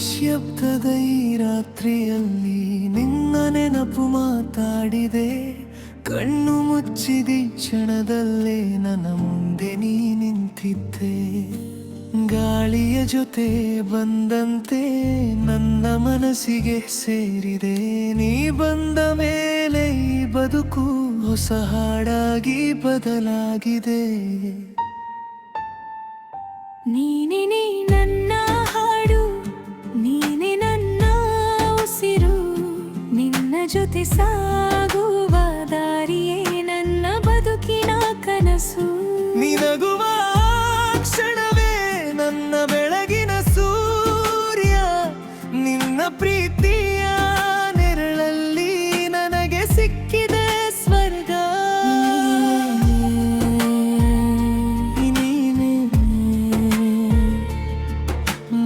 ನಿಶ್ಶಬ್ದದ ಈ ರಾತ್ರಿಯಲ್ಲಿ ನಿನ್ನ ನೆನಪು ಮಾತಾಡಿದೆ. ಕಣ್ಣು ಮುಚ್ಚಿದ ಕ್ಷಣದಲ್ಲೇ ನನ್ನ ಮುಂದೆ ನೀ ನಿಂತಿದ್ದೆ. ಗಾಳಿಯ ಜೊತೆ ಬಂದಂತೆ ನನ್ನ ಮನಸ್ಸಿಗೆ ಸೇರಿದೆ. ನೀ ಬಂದ ಮೇಲೆ ಈ ಬದುಕು ಹೊಸ ಹಾಡಾಗಿ ಬದಲಾಗಿದೆ. ನೀನೇ ನನ್ನ ಹಾಡು, ನೀನೇ ನನ್ನ ಉಸಿರು, ನಿನ್ನ ಜೊತೆ ಸಾಗುವ ದಾರಿಯೇ ನನ್ನ ಬದುಕಿನ ಕನಸು. ನಿನಗುವ ಕ್ಷಣವೇ ನನ್ನ ಬೆಳಗಿನ ಸೂರ್ಯ, ನಿನ್ನ ಪ್ರೀತಿಯ ನೆರಳಲ್ಲಿ ನನಗೆ ಸಿಕ್ಕಿದೆ ಸ್ವರ್ಗ. ನೀನೇ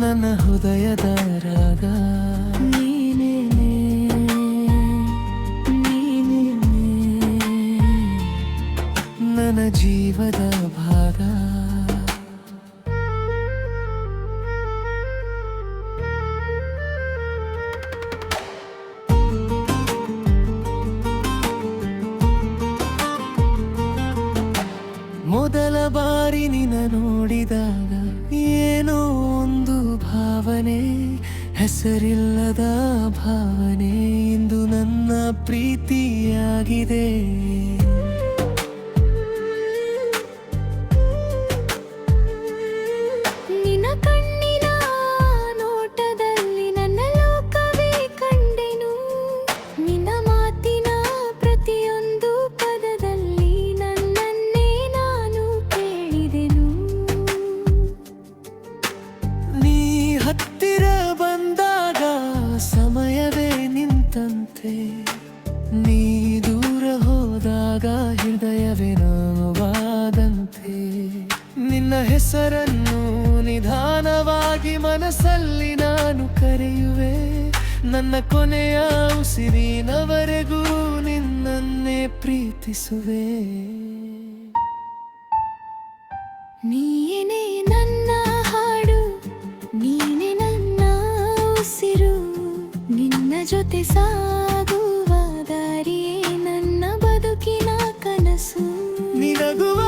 ನನ್ನ ಹೃದಯದ ರಾಗ, ನೀನೇ ನನ್ನ ಜೀವದ ಭಾಗ. ಮೊದಲ ಬಾರಿ ನಿನ್ನ ನೋಡಿದಾಗ ಏನೋ ಒಂದು ಭಾವನೆ, ಹೆಸರಿಲ್ಲದ ಭಾವನೆ, ಇಂದು ನನ್ನ ಪ್ರೀತಿಯಾಗಿದೆ. ನಿನ್ನ ಕಣ್ಣಿನ ನೋಟದಲ್ಲಿ ನನ್ನ ಲೋಕವೇ ಕಂಡೆನು. ನಿನ್ನ ಮಾತಿನ ಪ್ರತಿಯೊಂದು ಪದದಲ್ಲಿ ನನ್ನನ್ನೇ ನಾನು ಕೇಳಿದೆನು. ನೀ ಹತ್ತಿರ ಬಂದಾಗ ಸಮಯವೇ ನಿಂತಂತೆ, ನೀ ದೂರ ಹೋದಾಗ ಹೃದಯವೇ ನೋವಾದಂತೆ. ನಿನ್ನ ಹೆಸರನ್ನು ನಿಧಾನವಾಗಿ ಮನಸ್ಸಲ್ಲಿ ನಾನು ಕರೆಯುವೆ. ನನ್ನ ಕೊನೆಯ ಉಸಿರಿನವರೆಗೂ ನಿನ್ನನ್ನೇ ಪ್ರೀತಿಸುವೆ. ನೀನೇ ನನ್ನ ಹಾಡು, ನೀನೇ ನನ್ನ ಉಸಿರು, ನಿನ್ನ ಜೊತೆ ಸಾಗುವ ದಾರಿಯೇ ನನ್ನ ಬದುಕಿನ ಕನಸು. ನಿನಗುವ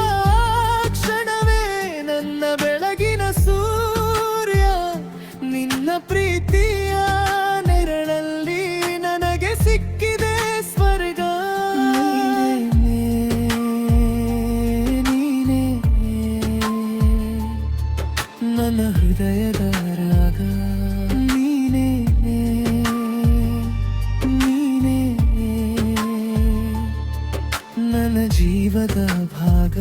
ಕ್ಷಣವೇ ನನ್ನ ಬೆಳಗಿನ ಸೂರ್ಯ, ನಿನ್ನ ಪ್ರೀತಿಯ ನೆರಳಲ್ಲಿ ನನಗೆ ಸಿಕ್ಕಿದೆ ಸ್ವರ್ಗ. ನೀನೇ ನನ್ನ ಹೃದಯದ ರಾಗ, ನೀನೇ ನನ್ನ ಜೀವದ ಭಾಗ.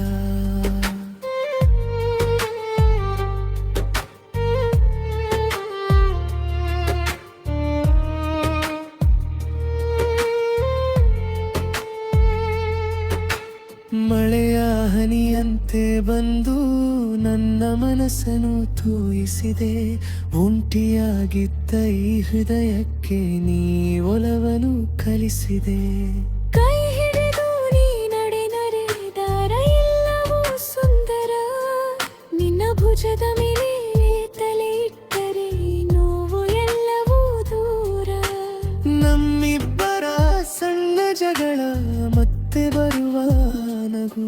ಮಳೆಯ ಹನಿಯಂತೆ ಬಂದು ನನ್ನ ಮನಸ್ಸನ್ನು ತೂಯಿಸಿದೆ. ಒಂಟಿಯಾಗಿದ್ದ ಈ ಹೃದಯಕ್ಕೆ ನೀ ಒಲವನ್ನು ಕಲಿಸಿದೆ. ಕೈ ಹಿಡಿದು ನೀ ನಡೆದಾರ ಎಲ್ಲವೂ ಸುಂದರ. ನಿನ್ನ ಭುಜದ ಮೇಲೆ ತಲೆ ಇಟ್ಟರೆ ನೋವು ಎಲ್ಲವೂ ದೂರ. ನಮ್ಮಿಬ್ಬರ ಸಣ್ಣ ಜಗಳ ಮತ್ತೆ ಬರುವ ನಗು,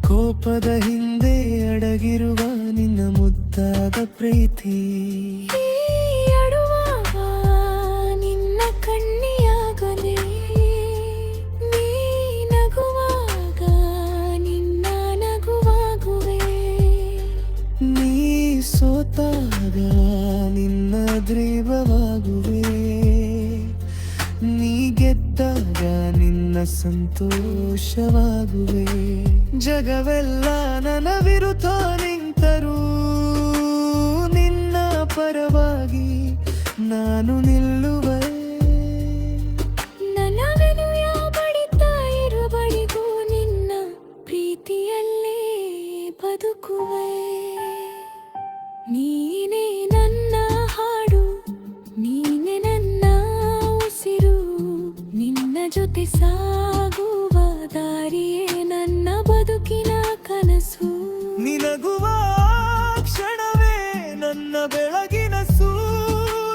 ಕೋಪದ ಹಿಂದೆ ಅಡಗಿರುವ ನಿನ್ನ ಮುದ್ದಾದ ಪ್ರೀತಿ. ಈ ಅಳುವಾಗ ನಿನ್ನ ಕಣ್ಣಿಯಾಗಲೇ, ನೀ ನಗುವಾಗ ನಿನ್ನ ನಗುವಾಗುವೆ. ನೀ ಸೋತಾಗ ನಿನ್ನ ದ್ರೀವವಾಗುವೆ. ನೀ ಗೆದ್ದಾಗ ನಿನ್ನ ಸಂತೋಷವಾಗುವೆ. ಜಗವೆಲ್ಲ ನನ್ನ ವಿರುದ್ಧ ನಿಂತರೂ ನಿನ್ನ ಪರವಾಗಿ ನಾನು ನಿಲ್ಲುವೆ. ನನ್ನ ವಿನಯ ಬಡಿತಾ ಇರುವವರೆಗೂ ನಿನ್ನ ಪ್ರೀತಿಯಲ್ಲೇ ಬದುಕುವೆ. ನೀನೇ ನನ್ನ ಹಾಡು, ನೀನೇ ನನ್ನ ಉಸಿರು, ನಿನ್ನ ಜೊತೆ ಸಾಗುವ ದಾರಿಯೇ ನನ್ನ ಬದುಕಿನ ಕನಸು. ನಿನಗುವ ಕ್ಷಣವೇ ನನ್ನ ಬೆಳಗಿನ ಸೂರ್ಯ.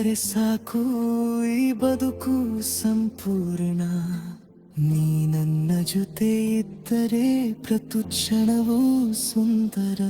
ನೀನಿದ್ದರೆ ಸಾಕು ಈ ಬದುಕು ಸಂಪೂರ್ಣ ನೀ ನನ್ನ ಜೊತೆ ಇದ್ದರೆ ಪ್ರತಿ ಕ್ಷಣವೂ ಸುಂದರ